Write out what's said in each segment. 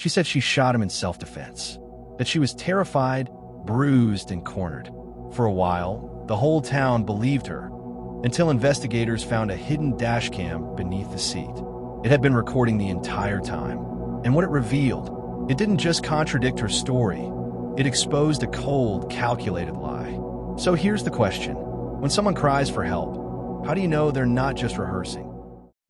She said she shot him in self-defense, that she was terrified, bruised, and cornered. For a while, the whole town believed her, until investigators found a hidden dashcam beneath the seat. It had been recording the entire time, and what it revealed, it didn't just contradict her story, it exposed a cold, calculated lie. So here's the question. When someone cries for help, how do you know they're not just rehearsing?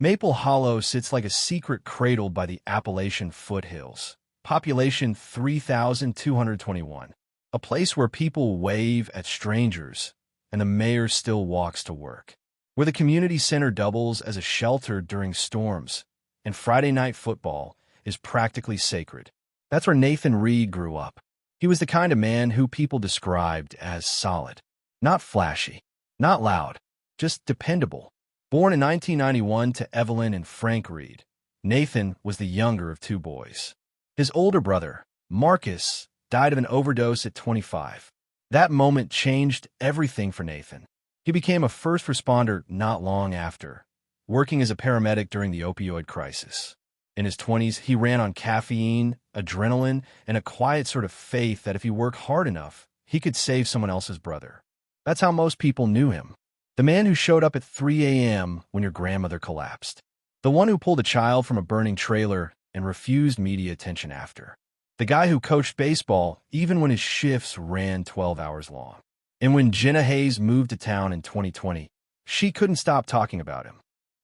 Maple Hollow sits like a secret cradled by the Appalachian foothills. Population 3,221. A place where people wave at strangers, and the mayor still walks to work. Where the community center doubles as a shelter during storms, and Friday night football is practically sacred. That's where Nathan Reed grew up. He was the kind of man who people described as solid. Not flashy, not loud, just dependable. Born in 1991 to Evelyn and Frank Reed, Nathan was the younger of two boys. His older brother, Marcus, died of an overdose at 25. That moment changed everything for Nathan. He became a first responder not long after, working as a paramedic during the opioid crisis. In his 20s, he ran on caffeine, adrenaline, and a quiet sort of faith that if he worked hard enough, he could save someone else's brother. That's how most people knew him. The man who showed up at 3 a.m. when your grandmother collapsed. The one who pulled a child from a burning trailer and refused media attention after. The guy who coached baseball even when his shifts ran 12 hours long. And when Jenna Hayes moved to town in 2020, she couldn't stop talking about him.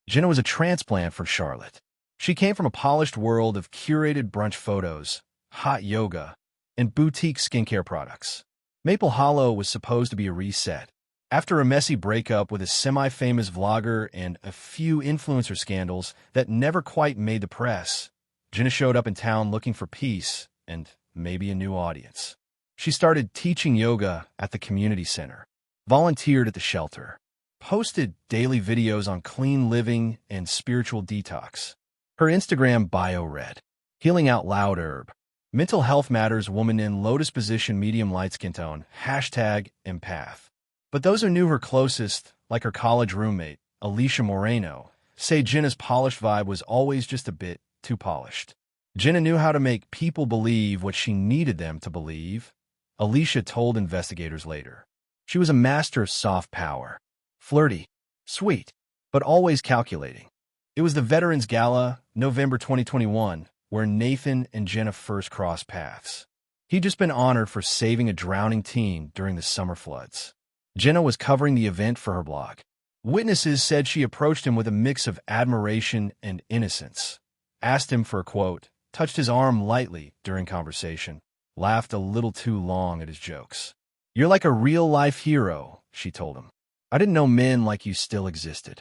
Jenna was a transplant from Charlotte. She came from a polished world of curated brunch photos, hot yoga, and boutique skincare products. Maple Hollow was supposed to be a reset. After a messy breakup with a semi-famous vlogger and a few influencer scandals that never quite made the press, Jenna showed up in town looking for peace and maybe a new audience. She started teaching yoga at the community center, volunteered at the shelter, posted daily videos on clean living and spiritual detox. Her Instagram bio read, Healing Out Loud Herb, Mental Health Matters Woman in Lotus Position Medium Light Skin Tone, #empath. But those who knew her closest, like her college roommate, Alicia Moreno, say Jenna's polished vibe was always just a bit too polished. Jenna knew how to make people believe what she needed them to believe, Alicia told investigators later. She was a master of soft power, flirty, sweet, but always calculating. It was the Veterans Gala, November 2021, where Nathan and Jenna first crossed paths. He'd just been honored for saving a drowning teen during the summer floods. Jenna was covering the event for her blog. Witnesses said she approached him with a mix of admiration and innocence, asked him for a quote, touched his arm lightly during conversation, laughed a little too long at his jokes. "You're like a real-life hero," she told him. "I didn't know men like you still existed."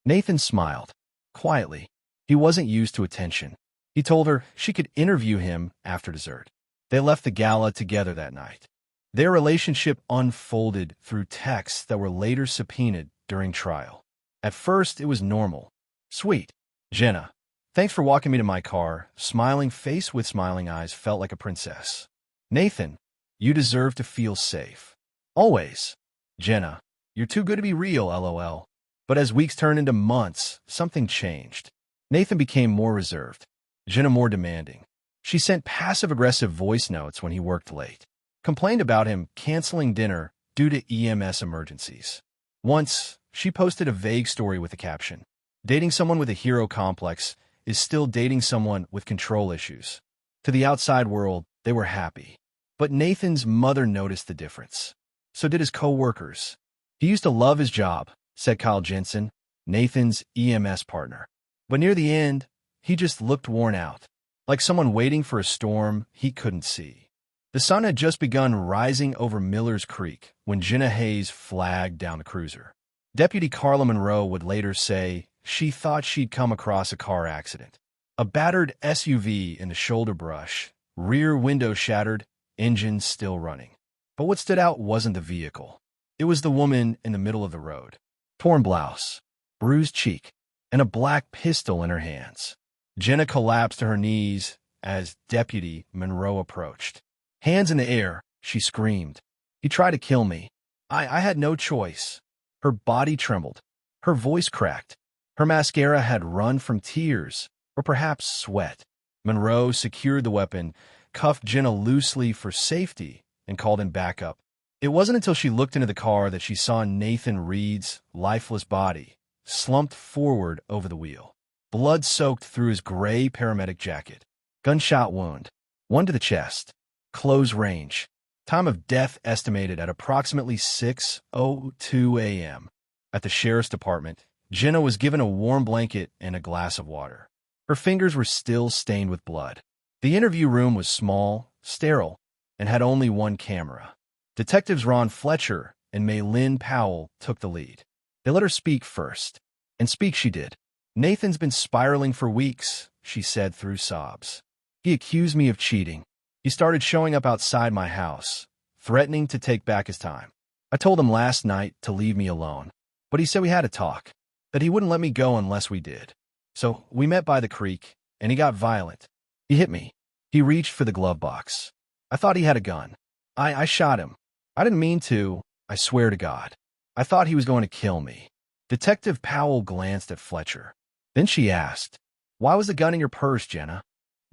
Nathan smiled, quietly. He wasn't used to attention. He told her she could interview him after dessert. They left the gala together that night. Their relationship unfolded through texts that were later subpoenaed during trial. At first, it was normal. Sweet. Jenna, thanks for walking me to my car. Smiling face with smiling eyes, felt like a princess. Nathan, you deserve to feel safe. Always. Jenna, you're too good to be real, LOL. But as weeks turned into months, something changed. Nathan became more reserved. Jenna more demanding. She sent passive-aggressive voice notes when he worked late. Complained about him canceling dinner due to EMS emergencies. Once, she posted a vague story with a caption, "Dating someone with a hero complex is still dating someone with control issues." To the outside world, they were happy. But Nathan's mother noticed the difference. So did his co-workers. He used to love his job, said Kyle Jensen, Nathan's EMS partner. But near the end, he just looked worn out, like someone waiting for a storm he couldn't see. The sun had just begun rising over Miller's Creek when Jenna Hayes flagged down the cruiser. Deputy Carla Monroe would later say she thought she'd come across a car accident. A battered SUV in the shoulder brush, rear window shattered, engine still running. But what stood out wasn't the vehicle. It was the woman in the middle of the road. Torn blouse, bruised cheek, and a black pistol in her hands. Jenna collapsed to her knees as Deputy Monroe approached. Hands in the air, she screamed. "He tried to kill me. I had no choice." Her body trembled. Her voice cracked. Her mascara had run from tears, or perhaps sweat. Monroe secured the weapon, cuffed Jenna loosely for safety, and called in backup. It wasn't until she looked into the car that she saw Nathan Reed's lifeless body, slumped forward over the wheel. Blood soaked through his gray paramedic jacket. Gunshot wound. One to the chest. Close range. Time of death estimated at approximately 6:02 a.m. At the sheriff's department, Jenna was given a warm blanket and a glass of water. Her fingers were still stained with blood. The interview room was small, sterile, and had only one camera. Detectives Ron Fletcher and Maylin Powell took the lead. They let her speak first, and speak she did. "Nathan's been spiraling for weeks," she said through sobs. "He accused me of cheating. He started showing up outside my house, threatening to take back his time. I told him last night to leave me alone, but he said we had a talk, that he wouldn't let me go unless we did. So we met by the creek, and he got violent. He hit me. He reached for the glove box. I thought he had a gun. I shot him. I didn't mean to, I swear to God. I thought he was going to kill me." Detective Powell glanced at Fletcher. Then she asked, "Why was the gun in your purse, Jenna?"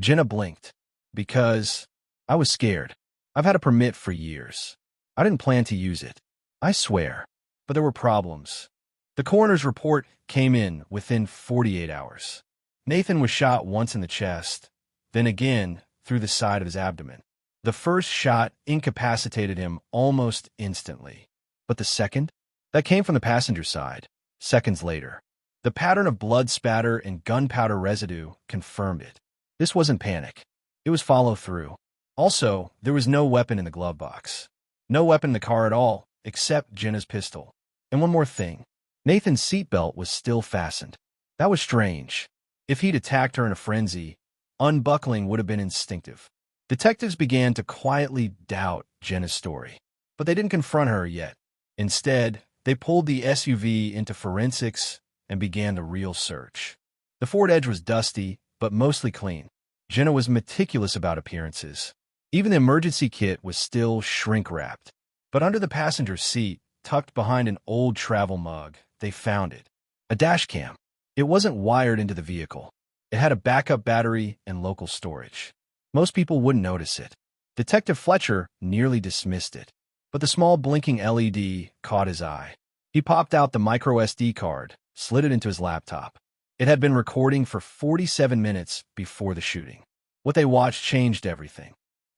Jenna blinked. "Because I was scared. I've had a permit for years. I didn't plan to use it. I swear. But there were problems." The coroner's report came in within 48 hours. Nathan was shot once in the chest, then again through the side of his abdomen. The first shot incapacitated him almost instantly. But the second? That came from the passenger side, seconds later. The pattern of blood spatter and gunpowder residue confirmed it. This wasn't panic. It was follow-through. Also, there was no weapon in the glove box. No weapon in the car at all, except Jenna's pistol. And one more thing. Nathan's seatbelt was still fastened. That was strange. If he'd attacked her in a frenzy, unbuckling would have been instinctive. Detectives began to quietly doubt Jenna's story, but they didn't confront her yet. Instead, they pulled the SUV into forensics and began the real search. The Ford Edge was dusty, but mostly clean. Jenna was meticulous about appearances. Even the emergency kit was still shrink-wrapped. But under the passenger seat, tucked behind an old travel mug, they found it. A dashcam. It wasn't wired into the vehicle. It had a backup battery and local storage. Most people wouldn't notice it. Detective Fletcher nearly dismissed it. But the small blinking LED caught his eye. He popped out the micro SD card, slid it into his laptop. It had been recording for 47 minutes before the shooting. What they watched changed everything.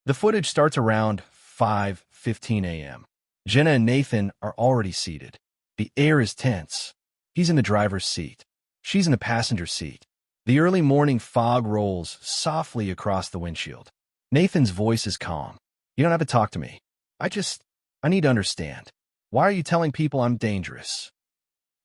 The footage starts around 5:15 a.m. Jenna and Nathan are already seated. The air is tense. He's in the driver's seat. She's in the passenger seat. The early morning fog rolls softly across the windshield. Nathan's voice is calm. "You don't have to talk to me. I need to understand. Why are you telling people I'm dangerous?"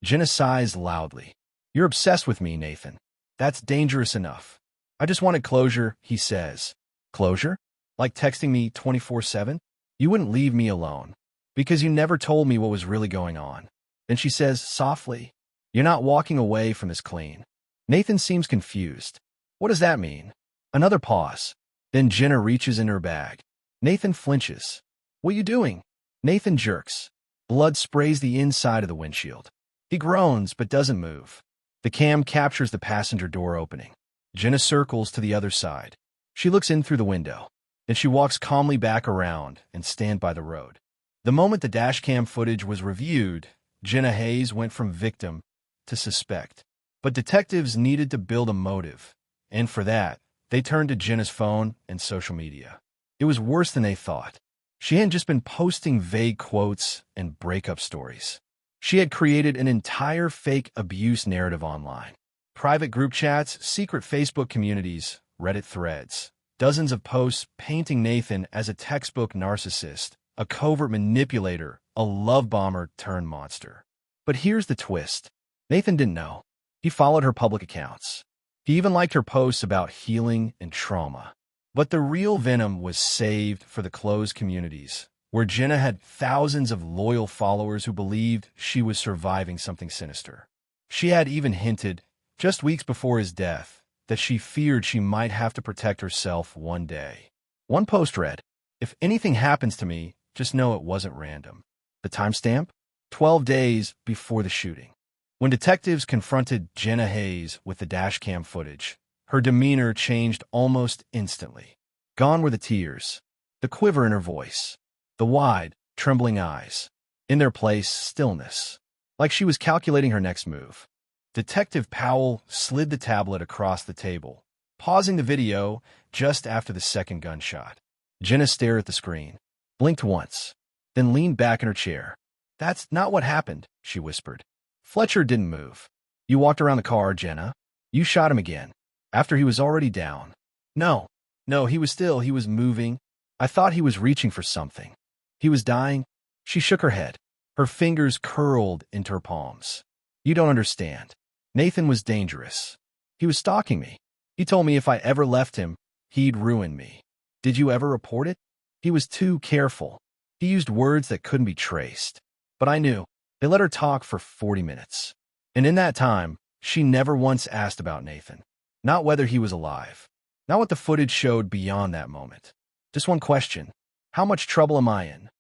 Jenna sighs loudly. "You're obsessed with me, Nathan. That's dangerous enough. I just wanted closure," he says. "Closure? Like texting me 24/7? You wouldn't leave me alone. Because you never told me what was really going on." Then she says softly, "You're not walking away from this clean." Nathan seems confused. What does that mean? Another pause. Then Jenna reaches in her bag. Nathan flinches. "What are you doing?" Nathan jerks. Blood sprays the inside of the windshield. He groans but doesn't move. The cam captures the passenger door opening. Jenna circles to the other side. She looks in through the window. Then she walks calmly back around and stands by the road. The moment the dashcam footage was reviewed, Jenna Hayes went from victim to suspect. But detectives needed to build a motive, and for that, they turned to Jenna's phone and social media. It was worse than they thought. She hadn't just been posting vague quotes and breakup stories. She had created an entire fake abuse narrative online. Private group chats, secret Facebook communities, Reddit threads. Dozens of posts painting Nathan as a textbook narcissist, a covert manipulator, a love bomber turned monster. But here's the twist. Nathan didn't know. He followed her public accounts. He even liked her posts about healing and trauma. But the real venom was saved for the closed communities, where Jenna had thousands of loyal followers who believed she was surviving something sinister. She had even hinted, just weeks before his death, that she feared she might have to protect herself one day. One post read, "If anything happens to me, just know it wasn't random." The timestamp? 12 days before the shooting. When detectives confronted Jenna Hayes with the dashcam footage, Her demeanor changed almost instantly. Gone were the tears, the quiver in her voice, the wide, trembling eyes. In their place, stillness, like she was calculating her next move. Detective Powell slid the tablet across the table, pausing the video just after the second gunshot. Jenna stared at the screen, blinked once, then leaned back in her chair. "That's not what happened," she whispered. "Fletcher didn't move. You walked around the car, Jenna. You shot him again, after he was already down." No, he was moving. I thought he was reaching for something. He was dying." She shook her head. Her fingers curled into her palms. "You don't understand. Nathan was dangerous. He was stalking me. He told me if I ever left him, he'd ruin me. Did you ever report it? He was too careful. He used words that couldn't be traced. But I knew." They let her talk for 40 minutes. And in that time, she never once asked about Nathan. Not whether he was alive. Not what the footage showed beyond that moment. Just one question. How much trouble am I in?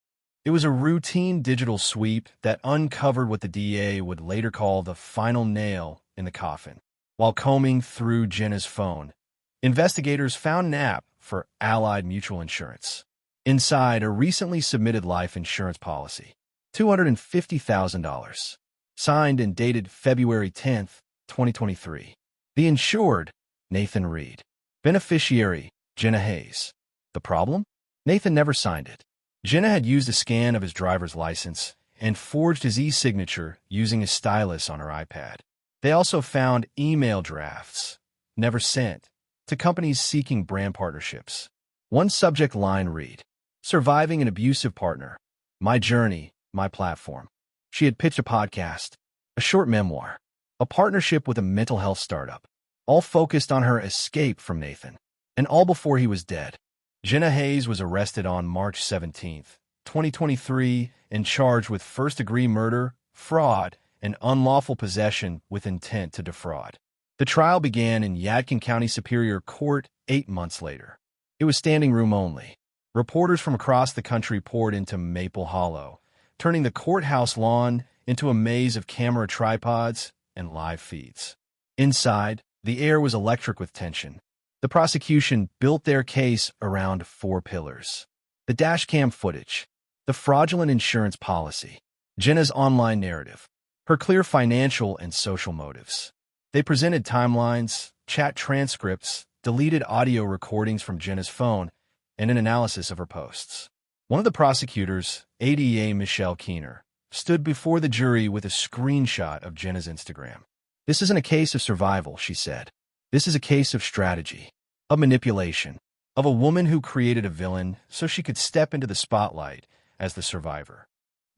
It was a routine digital sweep that uncovered what the DA would later call the final nail in the coffin. While combing through Jenna's phone, investigators found an app for Allied Mutual Insurance. Inside, a recently submitted life insurance policy. $250,000. Signed and dated February 10th, 2023. The insured, Nathan Reed. Beneficiary, Jenna Hayes. The problem? Nathan never signed it. Jenna had used a scan of his driver's license and forged his e-signature using a stylus on her iPad. They also found email drafts, never sent, to companies seeking brand partnerships. One subject line read, "Surviving an abusive partner. My journey, my platform." She had pitched a podcast, a short memoir, a partnership with a mental health startup, all focused on her escape from Nathan, and all before he was dead. Jenna Hayes was arrested on March 17th, 2023, and charged with first-degree murder, fraud, and unlawful possession with intent to defraud. The trial began in Yadkin County Superior Court 8 months later. It was standing room only. Reporters from across the country poured into Maple Hollow, turning the courthouse lawn into a maze of camera tripods and live feeds. Inside, the air was electric with tension. The prosecution built their case around 4 pillars. The dashcam footage, the fraudulent insurance policy, Jenna's online narrative, her clear financial and social motives. They presented timelines, chat transcripts, deleted audio recordings from Jenna's phone, and an analysis of her posts. One of the prosecutors, ADA Michelle Keener, stood before the jury with a screenshot of Jenna's Instagram. "This isn't a case of survival," she said. "This is a case of strategy, of manipulation, of a woman who created a villain so she could step into the spotlight as the survivor."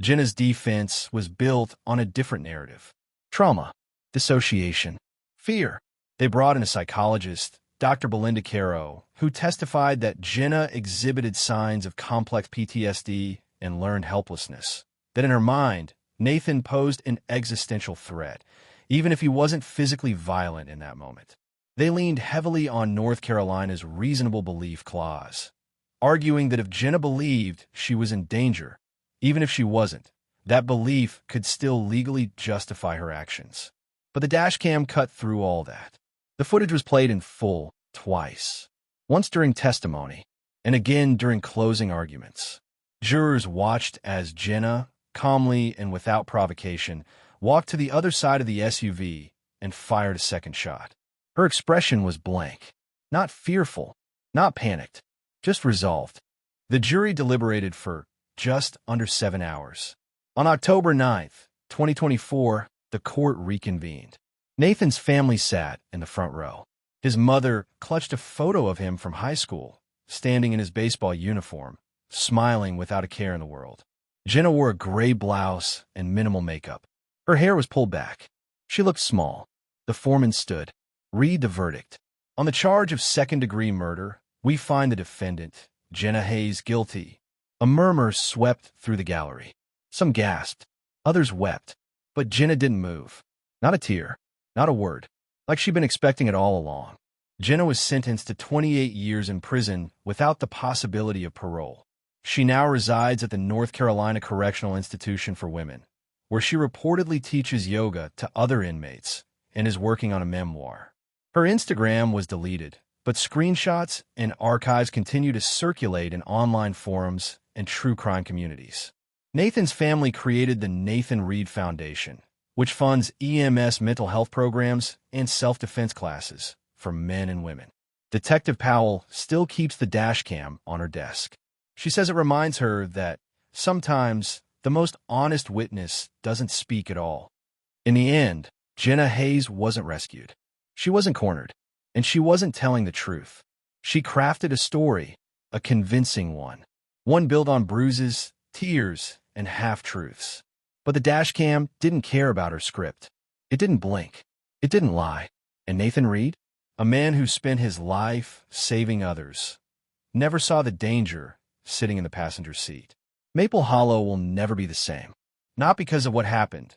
Jenna's defense was built on a different narrative. Trauma, dissociation, fear. They brought in a psychologist, Dr. Belinda Caro, who testified that Jenna exhibited signs of complex PTSD and learned helplessness, that in her mind, Nathan posed an existential threat, even if he wasn't physically violent in that moment. They leaned heavily on North Carolina's reasonable belief clause, arguing that if Jenna believed she was in danger, even if she wasn't, that belief could still legally justify her actions. But the dashcam cut through all that. The footage was played in full twice, once during testimony and again during closing arguments. Jurors watched as Jenna, calmly and without provocation, walked to the other side of the SUV and fired a second shot. Her expression was blank, not fearful, not panicked, just resolved. The jury deliberated for just under 7 hours. On October 9th, 2024, the court reconvened. Nathan's family sat in the front row. His mother clutched a photo of him from high school, standing in his baseball uniform, smiling without a care in the world. Jenna wore a gray blouse and minimal makeup. Her hair was pulled back. She looked small. The foreman stood. "Read the verdict. On the charge of second-degree murder, we find the defendant, Jenna Hayes, guilty." A murmur swept through the gallery. Some gasped. Others wept. But Jenna didn't move. Not a tear. Not a word. Like she'd been expecting it all along. Jenna was sentenced to 28 years in prison without the possibility of parole. She now resides at the North Carolina Correctional Institution for Women, where she reportedly teaches yoga to other inmates and is working on a memoir. Her Instagram was deleted, but screenshots and archives continue to circulate in online forums and true crime communities. Nathan's family created the Nathan Reed Foundation, which funds EMS mental health programs and self-defense classes for men and women. Detective Powell still keeps the dashcam on her desk. She says it reminds her that sometimes the most honest witness doesn't speak at all. In the end, Jenna Hayes wasn't rescued. She wasn't cornered, and she wasn't telling the truth. She crafted a story, a convincing one built on bruises, tears, and half-truths. But the dashcam didn't care about her script. It didn't blink. It didn't lie. And Nathan Reed, a man who spent his life saving others, never saw the danger sitting in the passenger seat. Maple Hollow will never be the same. Not because of what happened,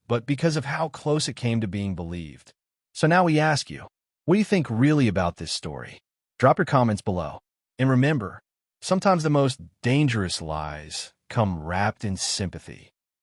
but because of how close it came to being believed. So now we ask you, what do you think really about this story? Drop your comments below. And remember, sometimes the most dangerous lies come wrapped in sympathy.